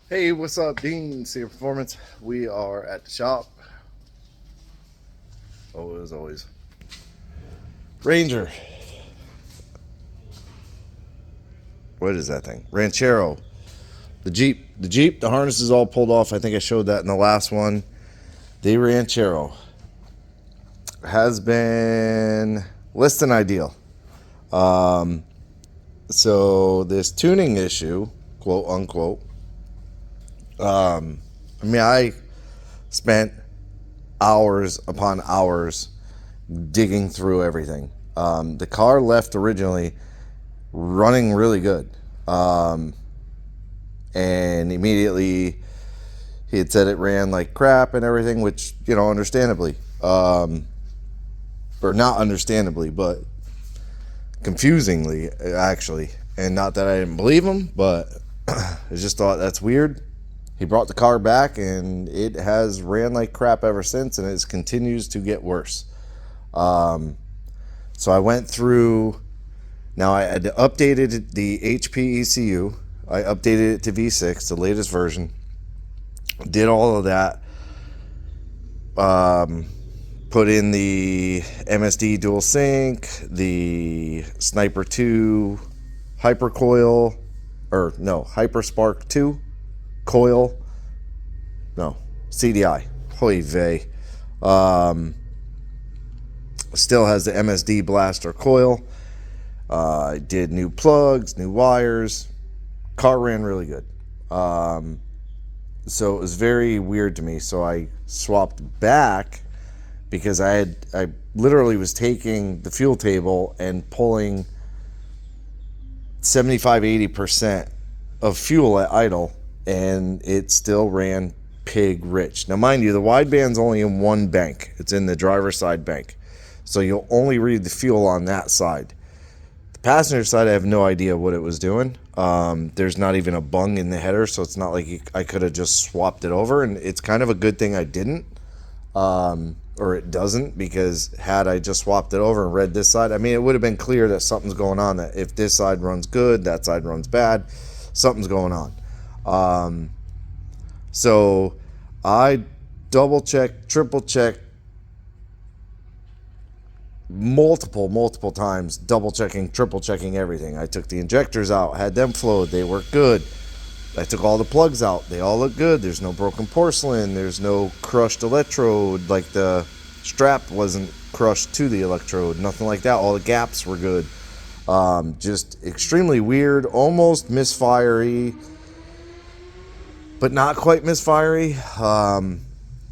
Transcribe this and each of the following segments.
Hey, what's up, Dean? See your performance. We are at the shop. Oh, as always, Ranger. What is that thing? Ranchero. The Jeep. The harness is all pulled off. I think I showed that in the last one. The Ranchero has been less than ideal. So this tuning issue, quote unquote. I spent hours upon hours digging through everything. The car left originally running really good. And immediately he had said it ran like crap and everything, which, understandably. Or not understandably, but confusingly, actually. And not that I didn't believe him, but I just thought that's weird. He brought the car back and it has ran like crap ever since, and it continues to get worse. So I went through. Now I had updated the HP ECU. I updated it to V6, the latest version. Did all of that. Put in the MSD dual sync, the Sniper 2 hypercoil, or no, Hyperspark 2 coil. No, CDI. Hoy vey. Still has the MSD blaster coil. I did new plugs, new wires. Car ran really good. So it was very weird to me. So I swapped back because I literally was taking the fuel table and pulling 75-80% of fuel at idle, and it still ran pig rich. Now, mind you, the wideband's only in one bank. It's in the driver's side bank. So you'll only read the fuel on that side. The passenger side, I have no idea what it was doing. There's not even a bung in the header, so it's not like I could have just swapped it over. And it's kind of a good thing I didn't, or it doesn't, because had I just swapped it over and read this side, it would have been clear that something's going on, that if this side runs good, that side runs bad, something's going on. So I double checked, triple checked, multiple times, double checking, triple checking everything. I took the injectors out, had them flowed, they work good. I took all the plugs out, they all look good. There's no broken porcelain, there's no crushed electrode, like the strap wasn't crushed to the electrode, nothing like that. All the gaps were good. Just extremely weird, almost misfirey, but not quite misfirey.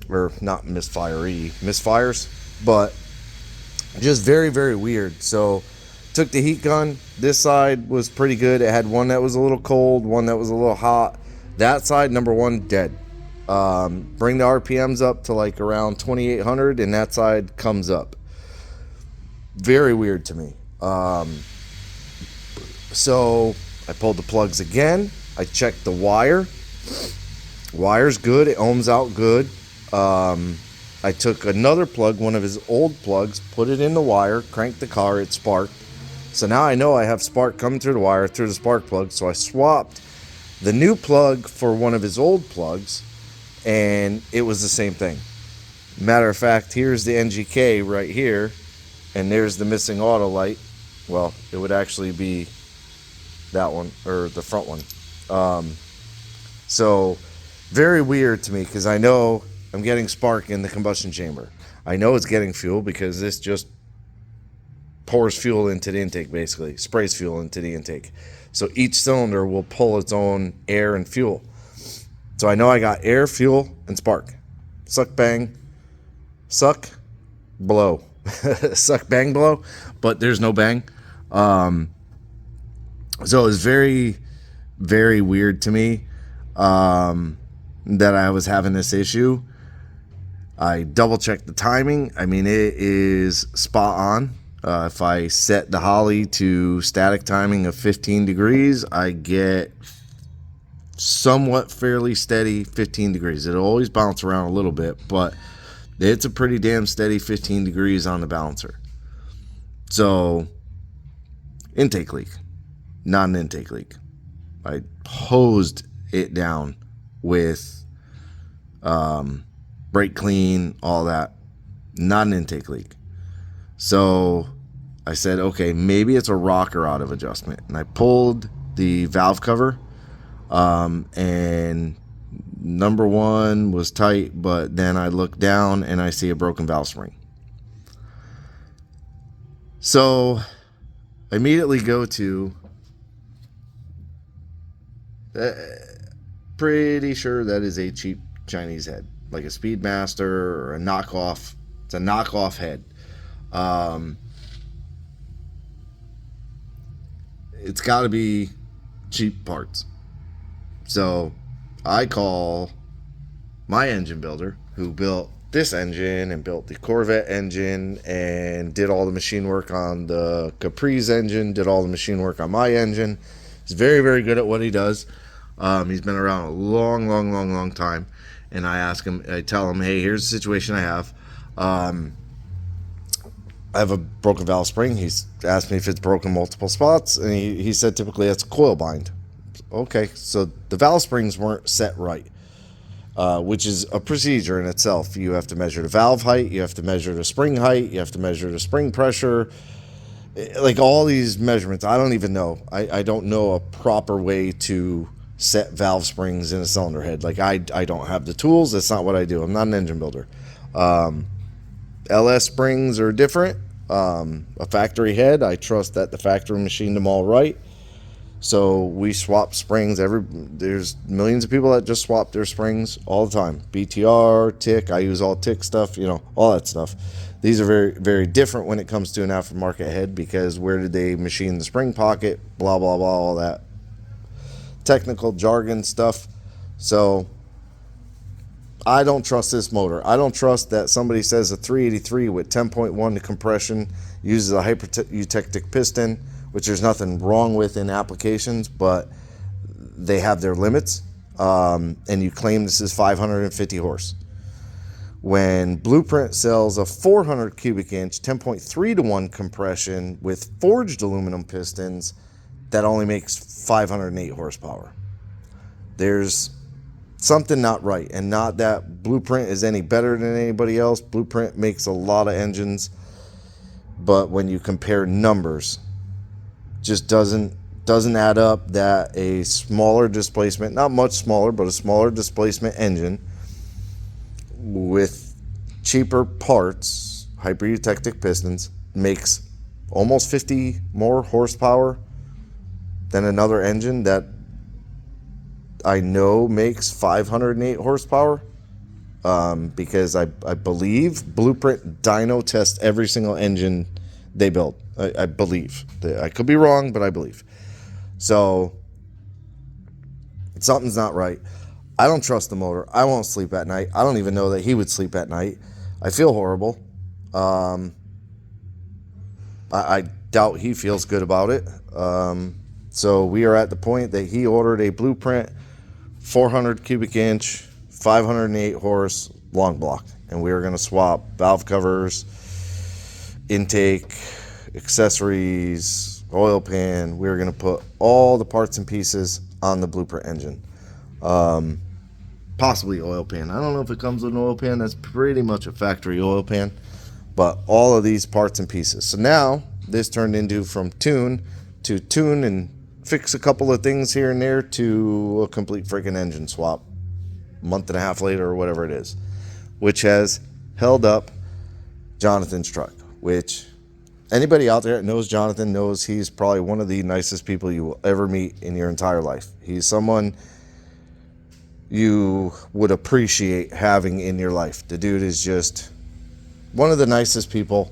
Or not misfirey, misfires, but just very, very weird. So took the heat gun. This side was pretty good. It had one that was a little cold, one that was a little hot. That side, number one, dead. Bring the RPMs up to like around 2,800, and that side comes up. Very weird to me. So I pulled the plugs again. I checked the wire. Wire's good. It ohms out good. I took another plug, one of his old plugs, put it in the wire, cranked the car, it sparked. So now I know I have spark coming through the wire, through the spark plug. So I swapped the new plug for one of his old plugs, and it was the same thing. Matter of fact, here's the NGK right here, and there's the missing auto light. Well, it would actually be that one, or the front one. So very weird to me, because I know I'm getting spark in the combustion chamber. I know it's getting fuel because this just pours fuel into the intake, basically. Sprays fuel into the intake. So each cylinder will pull its own air and fuel. So I know I got air, fuel, and spark. Suck, bang. Suck, blow. Suck, bang, blow. But there's no bang. So it was very, very weird to me that I was having this issue. I double checked the timing. It is spot on. If I set the Holly to static timing of 15 degrees, I get somewhat fairly steady 15 degrees. It'll always bounce around a little bit, but it's a pretty damn steady 15 degrees on the balancer. So, intake leak, not an intake leak. I hosed it down with brake clean, all that. Not an intake leak. So I said, okay, maybe it's a rocker out of adjustment. And I pulled the valve cover, and number one was tight, but then I look down and I see a broken valve spring. So I immediately go to, pretty sure that is a cheap Chinese head, like a Speedmaster or a knockoff. It's a knockoff head. It's got to be cheap parts. So I call my engine builder, who built this engine and built the Corvette engine and did all the machine work on the Caprice engine, did all the machine work on my engine. He's very, very good at what he does. He's been around a long time. And I tell him, hey, here's the situation I have. I have a broken valve spring. He's asked me if it's broken multiple spots, and he said typically that's a coil bind. Okay, so the valve springs weren't set right, which is a procedure in itself. You have to measure the valve height, you have to measure the spring height, you have to measure the spring pressure, like all these measurements. I don't even know. I don't know a proper way to set valve springs in a cylinder head. Like I don't have the tools. That's not what I do. I'm not an engine builder. LS springs are different. A factory head, I trust that the factory machined them all right. So we swap springs. There's millions of people that just swap their springs all the time. BTR, TIC, I use all TIC stuff, all that stuff. These are very, very different when it comes to an aftermarket head, because where did they machine the spring pocket, blah, blah, blah, all that technical jargon stuff. So I don't trust this motor. I don't trust that somebody says a 383 with 10.1 compression uses a hyper-eutectic piston, which there's nothing wrong with in applications, but they have their limits, and you claim this is 550 horse. When Blueprint sells a 400 cubic inch, 10.3 to 1 compression with forged aluminum pistons, that only makes 508 horsepower. There's something not right, and not that Blueprint is any better than anybody else. Blueprint makes a lot of engines, but when you compare numbers, just doesn't add up that a smaller displacement, not much smaller, but a smaller displacement engine with cheaper parts, hyper-eutectic pistons, makes almost 50 more horsepower than another engine that I know makes 508 horsepower, because I believe Blueprint dyno tests every single engine they build. I believe. I could be wrong, but I believe. So something's not right. I don't trust the motor. I won't sleep at night. I don't even know that he would sleep at night. I feel horrible. I doubt he feels good about it. So we are at the point that he ordered a Blueprint 400 cubic inch, 508 horse long block. And we are going to swap valve covers, intake, accessories, oil pan. We're going to put all the parts and pieces on the Blueprint engine. Possibly oil pan. I don't know if it comes with an oil pan. That's pretty much a factory oil pan. But all of these parts and pieces. So now this turned into from tune to tune and fix a couple of things here and there to a complete freaking engine swap a month and a half later or whatever it is, which has held up Jonathan's truck, which anybody out there that knows Jonathan knows he's probably one of the nicest people you will ever meet in your entire life. He's someone you would appreciate having in your life. The dude is just one of the nicest people.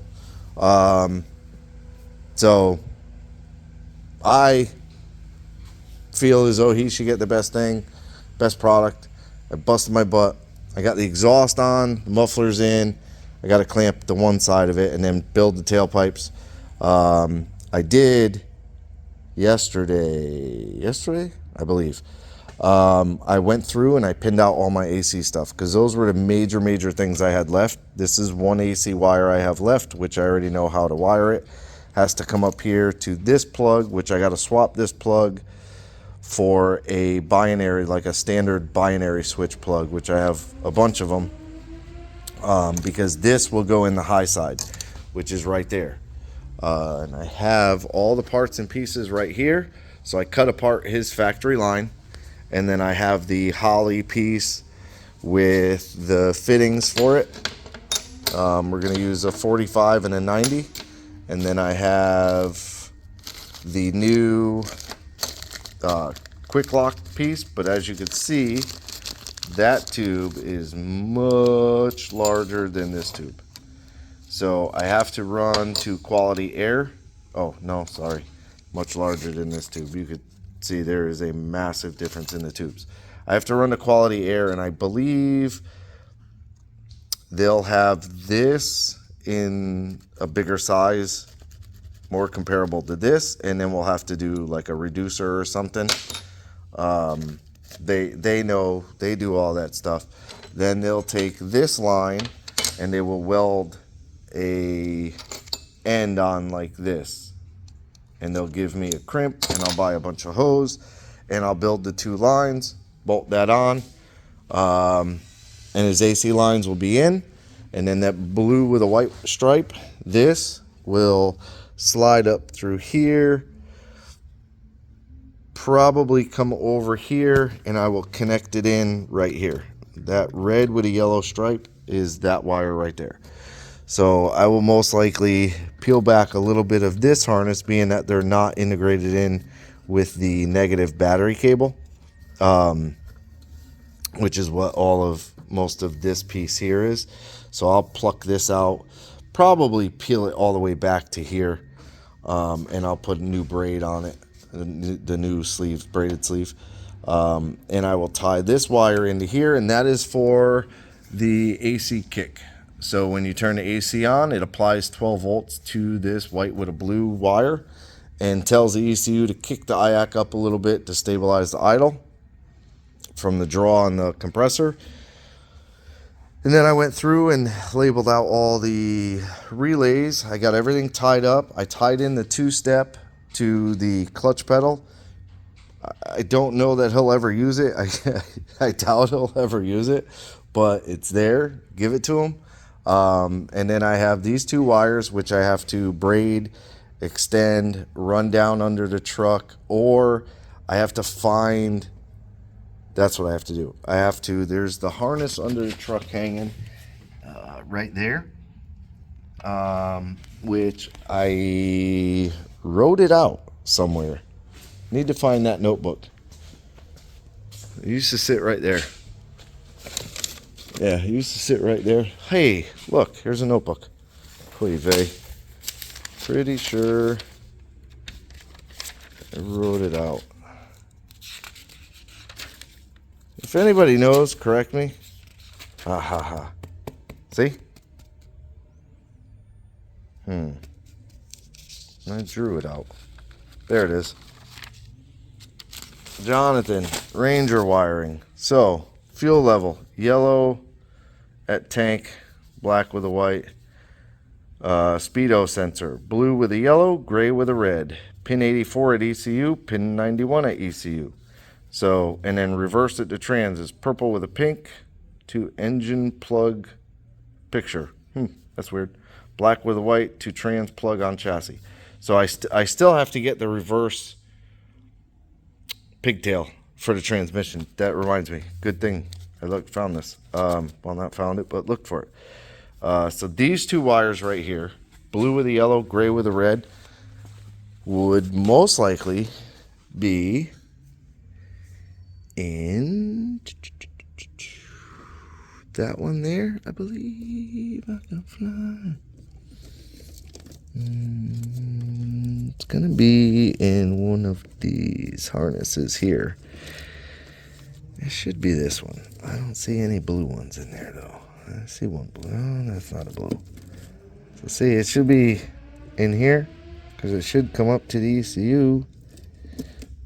So I feel as though he should get the best thing, best product. I busted my butt. I got the exhaust on, the muffler's in. I got to clamp the one side of it and then build the tailpipes. I did yesterday, I believe. I went through and I pinned out all my AC stuff because those were the major things I had left. This is one AC wire I have left, which I already know how to wire it. Has to come up here to this plug, which I got to swap this plug for a binary, like a standard binary switch plug, which I have a bunch of them, because this will go in the high side, which is right there. And I have all the parts and pieces right here. So I cut apart his factory line, and then I have the Holley piece with the fittings for it. We're going to use a 45 and a 90. And then I have the new quick lock piece. But as you can see, that tube is much larger than this tube. So I have to run to quality air. Oh, no, sorry. Much larger than this tube. You could see there is a massive difference in the tubes. I have to run to quality air, and I believe they'll have this in a bigger size, more comparable to this, and then we'll have to do like a reducer or something. They know, they do all that stuff. Then they'll take this line and they will weld a end on like this, and they'll give me a crimp, and I'll buy a bunch of hose, and I'll build the two lines, bolt that on, and his AC lines will be in, and then that blue with a white stripe, this will slide up through here, probably come over here, and I will connect it in right here. That red with a yellow stripe is that wire right there. So I will most likely peel back a little bit of this harness, being that they're not integrated in with the negative battery cable, which is what most of this piece here is. So I'll pluck this out, probably peel it all the way back to here, and I'll put a new braid on it, the new sleeve, braided sleeve, and I will tie this wire into here, and that is for the AC kick. So when you turn the AC on, it applies 12 volts to this white with a blue wire and tells the ECU to kick the IAC up a little bit to stabilize the idle from the draw on the compressor. And then I went through and labeled out all the relays. I got everything tied up. I tied in the two-step to the clutch pedal. I don't know that he'll ever use it. I doubt he'll ever use it, but it's there. Give it to him. And then I have these two wires, which I have to braid, extend, run down under the truck, or I have to find, that's what I have to do. There's the harness under the truck hanging right there, which I wrote it out somewhere. Need to find that notebook. It used to sit right there. Yeah, it used to sit right there. Hey, look, here's a notebook. Pretty sure I wrote it out. If anybody knows, correct me. Ah ha ha. See? I drew it out. There it is. Jonathan, Ranger wiring. So, fuel level, yellow at tank, black with a white. Speedo sensor, blue with a yellow, gray with a red. Pin 84 at ECU, pin 91 at ECU. So, and then reverse it to trans is purple with a pink to engine plug picture. That's weird. Black with a white to trans plug on chassis. So I still have to get the reverse pigtail for the transmission. That reminds me. Good thing I found this. Well, not found it, but looked for it. So these two wires right here, blue with a yellow, gray with a red, would most likely be in that one there, I believe. I can fly. It's gonna be in one of these harnesses here. It should be this one. I don't see any blue ones in there though. I see one blue. No, that's not a blue. So see, it should be in here because it should come up to the ECU,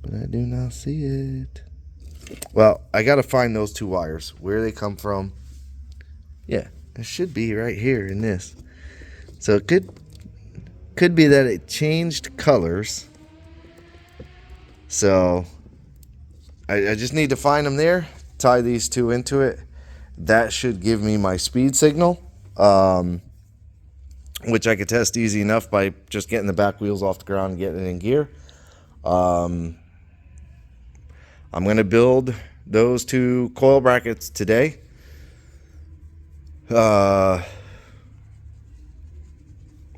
but I do not see it. Well, I gotta find those two wires, where they come from. Yeah, it should be right here in this. So it could be that it changed colors. So, and then I have the 2 wires right here. Blue with a yellow, gray with a red. Pin 84 at ECU, pin 91 at ECU. So, and then reverse it to trans is purple with a pink to engine plug on chassis. So I still have to get the reverse So I just need to find them there, tie these two into it. That should give me my speed signal, which I could test easy enough by just getting the back wheels off the ground and getting it in gear. I'm going to build those two coil brackets today. Not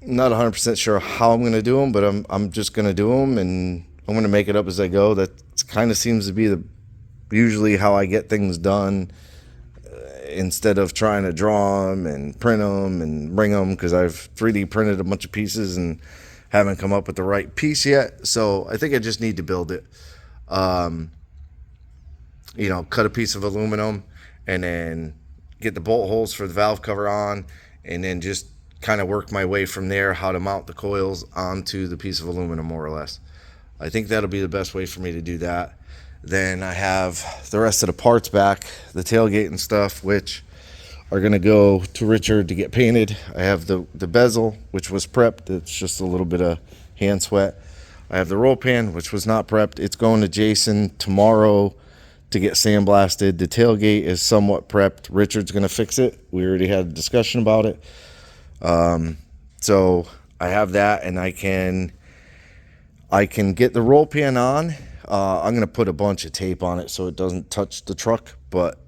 100% sure how I'm going to do them, but I'm just going to do them, and I'm going to make it up as I go. That kind of seems to be usually how I get things done, instead of trying to draw them and print them and bring them, because I've 3D printed a bunch of pieces and haven't come up with the right piece yet. So I think I just need to build it. Cut a piece of aluminum and then get the bolt holes for the valve cover on, and then just kind of work my way from there how to mount the coils onto the piece of aluminum, more or less. I think that'll be the best way for me to do that. Then I have the rest of the parts back, the tailgate and stuff, which are going to go to Richard to get painted. I have the bezel, which was prepped. It's just a little bit of hand sweat. I have the roll pan, which was not prepped. It's going to Jason tomorrow to get sandblasted. The tailgate is somewhat prepped. Richard's going to fix it. We already had a discussion about it. So I have that, and I can get the roll pan on. I'm going to put a bunch of tape on it so it doesn't touch the truck, but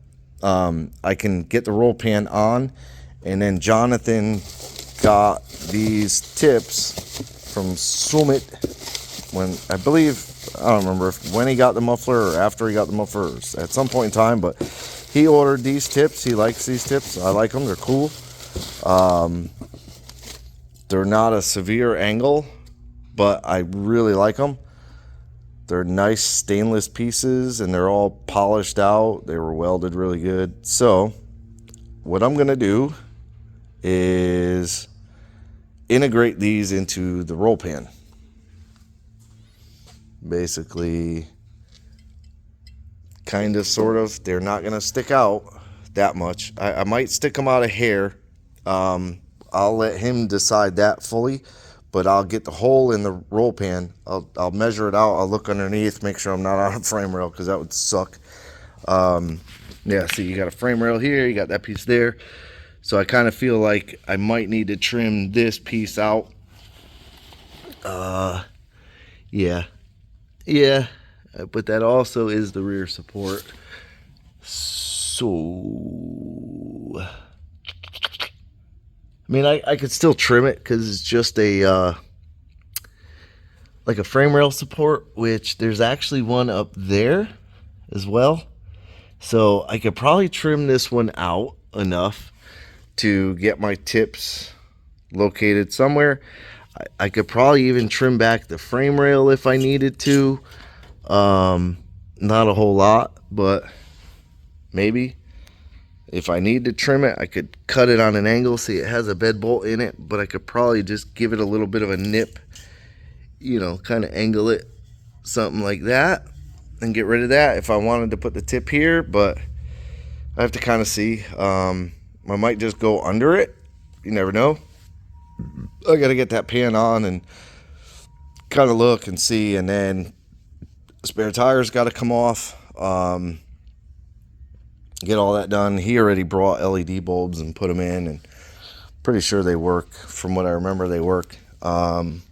I can get the roll pan on. And then Jonathan got these tips from Summit when, I don't remember when he got the muffler or after he got the muffler, or at some point in time, but he ordered these tips. He likes these tips. I like them. They're cool. They're not a severe angle, but I really like them. They're nice stainless pieces, and they're all polished out. They were welded really good. So what I'm going to do is integrate these into the roll pan. Basically, kind of, sort of. They're not going to stick out that much. I might stick them out a hair. I'll let him decide that fully. But I'll get the hole in the roll pan. I'll measure it out. I'll look underneath, make sure I'm not on a frame rail, because that would suck. Yeah, see, you got a frame rail here. You got that piece there. So I kind of feel like I might need to trim this piece out. Yeah. But that also is the rear support. So I mean, I could still trim it because it's just a like a frame rail support, which there's actually one up there as well. So I could probably trim this one out enough to get my tips located somewhere. I could probably even trim back the frame rail if I needed to. Not a whole lot, but maybe. If I need to trim it, I could cut it on an angle. See, it has a bed bolt in it, but I could probably just give it a little bit of a nip, kind of angle it, something like that, and get rid of that if I wanted to put the tip here. But I have to kind of see. I might just go under it. You never know. I got to get that pan on and kind of look and see, and then spare tires got to come off. Get all that done. He already brought LED bulbs and put them in, and pretty sure they work. From what I remember, they work. And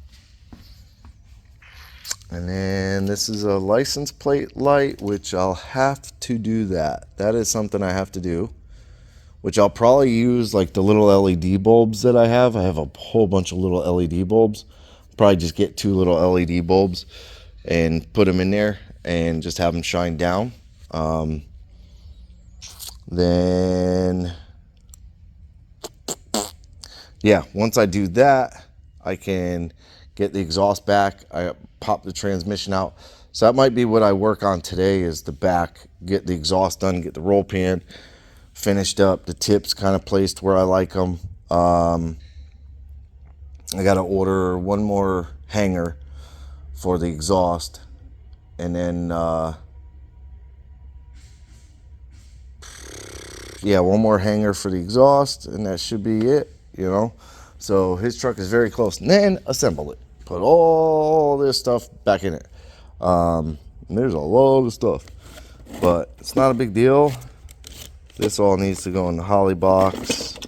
then this is a license plate light, which I'll have to do that. That is something I have to do, which I'll probably use like the little LED bulbs that I have. I have a whole bunch of little LED bulbs. Probably just get 2 little LED bulbs and put them in there and just have them shine down. Then, yeah, once I do that, I can get the exhaust back. I pop the transmission out. So that might be what I work on today, is the back, get the exhaust done, get the roll pan finished up, the tips kind of placed where I like them. I got to order one more hanger for the exhaust, and then one more hanger for the exhaust, and that should be it. So his truck is very close. And then assemble it, put all this stuff back in it. And there's a lot of stuff, but it's not a big deal. This all needs to go in the holly box.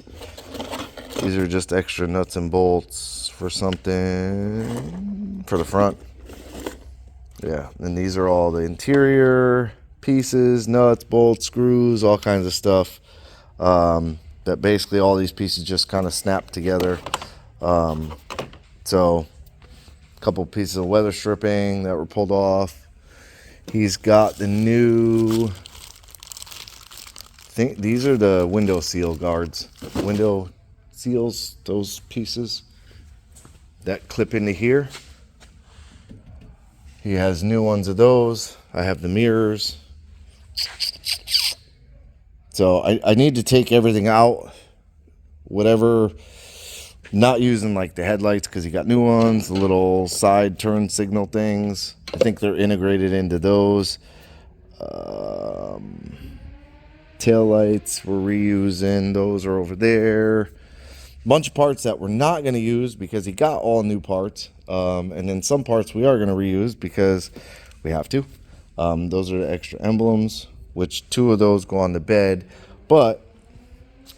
These are just extra nuts and bolts for something for the front. Yeah, and these are all the interior pieces, nuts, bolts, screws, all kinds of stuff. That basically all these pieces just kind of snap together. So a couple pieces of weather stripping that were pulled off. He's got the new, I think these are the window seal guards. Window seals, those pieces that clip into here. He has new ones of those. I have the mirrors. So I need to take everything out. Whatever, not using like the headlights because he got new ones. The little side turn signal things. I think they're integrated into those. Tail lights we're reusing. Those are over there. Bunch of parts that we're not going to use because he got all new parts. And then some parts we are going to reuse because we have to. Those are the extra emblems, which 2 of those go on the bed. But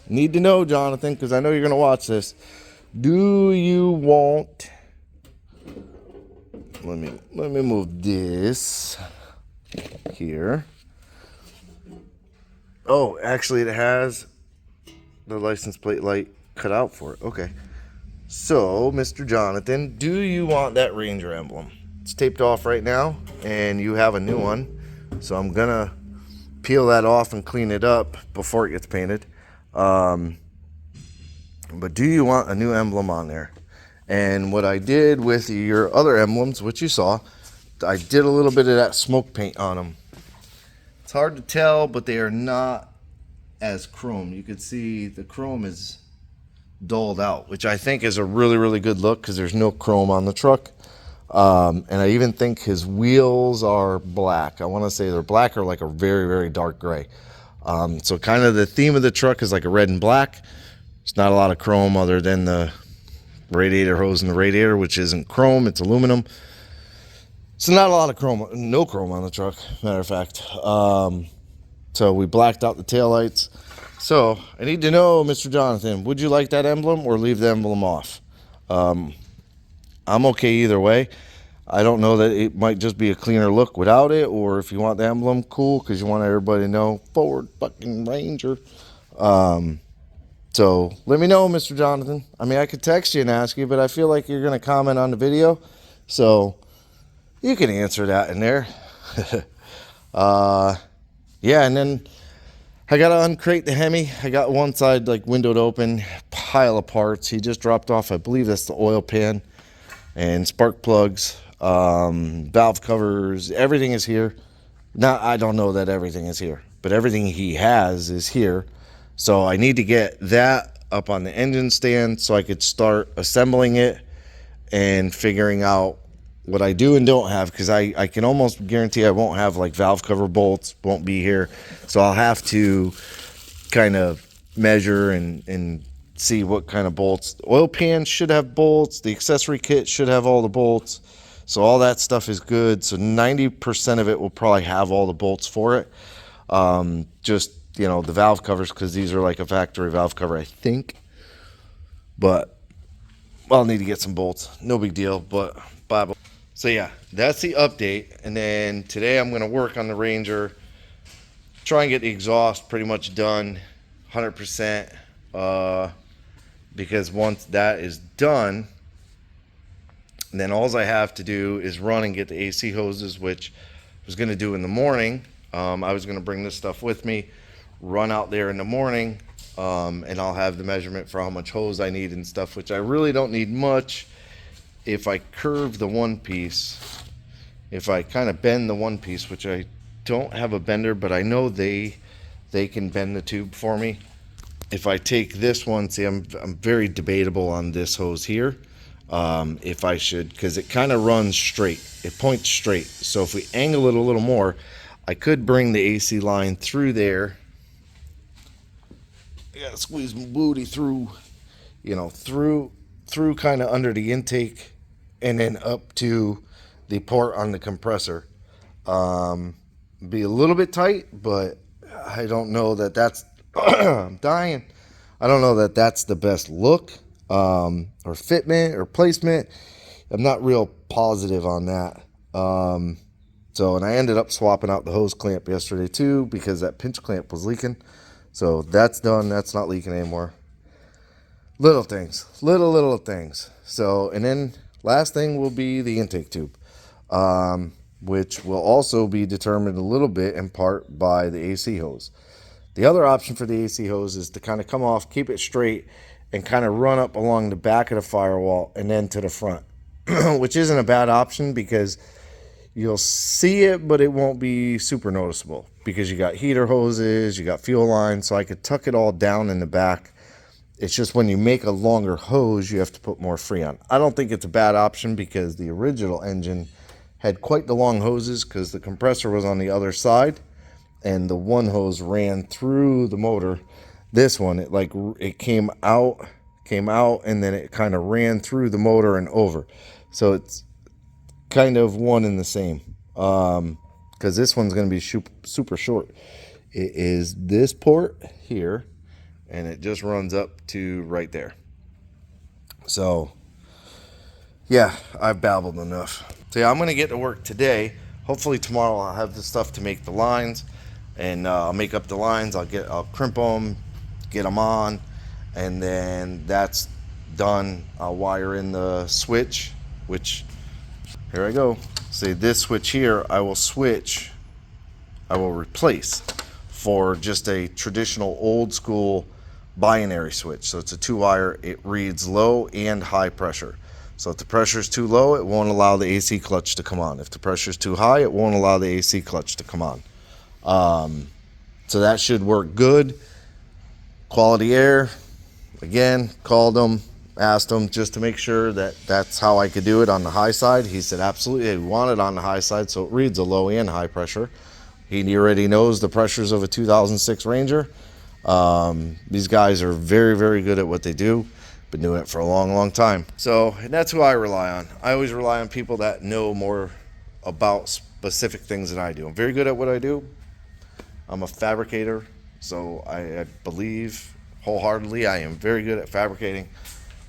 need to know, Jonathan, because I know you're going to watch this. Do you want... Let me move this here. Oh, actually it has the license plate light cut out for it. Okay. So, Mr. Jonathan, do you want that Ranger emblem? It's taped off right now, and you have a new one. So I'm going to peel that off and clean it up before it gets painted. But do you want a new emblem on there? And what I did with your other emblems, which you saw, I did a little bit of that smoke paint on them. It's hard to tell, but they are not as chrome. You can see the chrome is dulled out, which I think is a really, really good look because there's no chrome on the truck. And I even think his wheels are black. I want to say they're black or like a very, very dark gray. So kind of the theme of the truck is like a red and black. There's not a lot of chrome other than the radiator hose in the radiator, which isn't chrome, it's aluminum. So not a lot of chrome, no chrome on the truck, matter of fact. So we blacked out the taillights. So I need to know, Mr. Jonathan, would you like that emblem or leave the emblem off? I'm okay either way. I don't know that it might just be a cleaner look without it, or if you want the emblem, cool, because you want everybody to know Ford fucking Ranger. So let me know, Mr. Jonathan. I mean, I could text you and ask you, but I feel like you're going to comment on the video. So you can answer that in there. Yeah, and then I got to uncrate the Hemi. I got one side like windowed open, pile of parts. He just dropped off, I believe that's the oil pan and spark plugs, valve covers. Everything is here. Now, I don't know that everything is here, but everything he has is here. So I need to get that up on the engine stand so I could start assembling it and figuring out what I do and don't have, because I can almost guarantee I won't have like valve cover bolts, won't be here. So I'll have to kind of measure and see what kind of bolts. The oil pan should have bolts. The accessory kit should have all the bolts. So all that stuff is good. So 90% of it will probably have all the bolts for it. Just, you know, the valve covers, because these are like a factory valve cover, I think. But I'll need to get some bolts. No big deal, but bye. So yeah, that's the update. And then today I'm going to work on the Ranger, try and get the exhaust pretty much done 100%, because once that is done, then all I have to do is run and get the AC hoses, which I was going to do in the morning. I was going to bring this stuff with me, run out there in the morning, and I'll have the measurement for how much hose I need and stuff, which I really don't need much. If I curve the one piece, if I kind of bend the one piece, which I don't have a bender, but I know they can bend the tube for me. If I take this one, see, I'm very debatable on this hose here. If I should, because it kind of runs straight, it points straight. So if we angle it a little more, I could bring the AC line through there. I gotta squeeze my booty through, you know, through kind of under the intake, and then up to the port on the compressor. Be a little bit tight, but I don't know that that's I'm dying. I don't know that that's the best look, or fitment or placement. I'm not real positive on that. And I ended up swapping out the hose clamp yesterday too, because that pinch clamp was leaking. So that's done. That's not leaking anymore. Little things, little things. So, and then last thing will be the intake tube, which will also be determined a little bit in part by the AC hose. The other option for the AC hose is to kind of come off, keep it straight, and kind of run up along the back of the firewall and then to the front, which isn't a bad option because you'll see it, but it won't be super noticeable because you got heater hoses, you got fuel lines, so I could tuck it all down in the back. It's just when you make a longer hose, you have to put more Freon. I don't think it's a bad option because the original engine had quite the long hoses because the compressor was on the other side and the one hose ran through the motor. This one, it came out, and then it kind of ran through the motor and over. So it's kind of one and the same, because this one's going to be super short. It is this port here, and it just runs up to right there. So yeah, I've babbled enough. So yeah, I'm going to get to work today. Hopefully tomorrow I'll have the stuff to make the lines, and I'll make up the lines. I'll crimp them, get them on, and then that's done. I'll wire in the switch, which, here I go. See, this switch here, I will replace for just a traditional old school binary switch. So it's a 2-wire. It reads low and high pressure. So if the pressure is too low, it won't allow the AC clutch to come on. If the pressure is too high, it won't allow the AC clutch to come on. So that should work good. Quality Air, again, called them, asked him just to make sure that that's how I could do it on the high side. He said absolutely, he wanted it on the high side, so it reads a low and high pressure. He already knows the pressures of a 2006 Ranger. These guys are very good at what they do. Been doing it for a long time. So, and that's who I rely on. I always rely on people that know more about specific things than I do. I'm very good at what I do. I'm a fabricator, so I believe wholeheartedly I am very good at fabricating.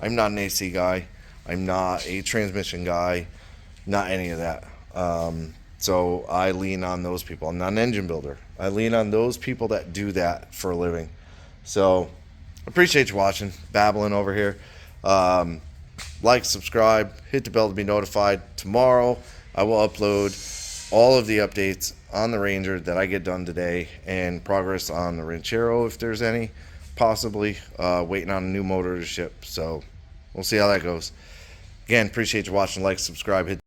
I'm not an AC guy. I'm not a transmission guy. Not any of that. So I lean on those people. I'm not an engine builder. I lean on those people that do that for a living. So appreciate you watching, babbling over here. Like, subscribe, hit the bell to be notified. Tomorrow I will upload all of the updates on the Ranger that I get done today and progress on the Ranchero if there's any. Possibly waiting on a new motor to ship. So we'll see how that goes. Again, appreciate you watching. Like, subscribe, hit